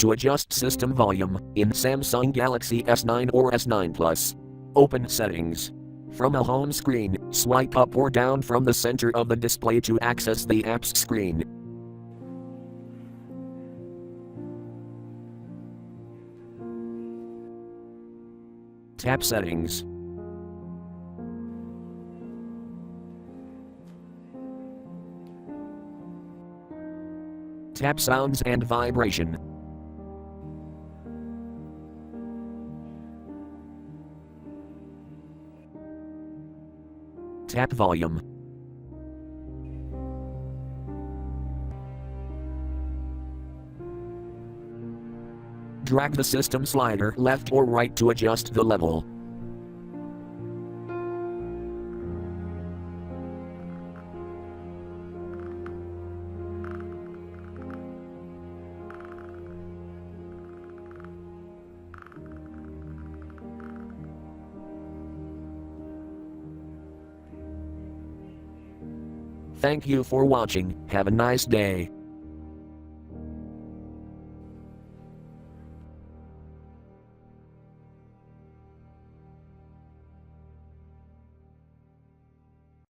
to adjust system volume in Samsung Galaxy S9 or S9 Plus. Open Settings. From a home screen, swipe up or down from the center of the display to access the apps screen. Tap Settings. Tap Sounds and Vibration. Tap Volume. Drag the system slider left or right to adjust the level. Thank you for watching. Have a nice day.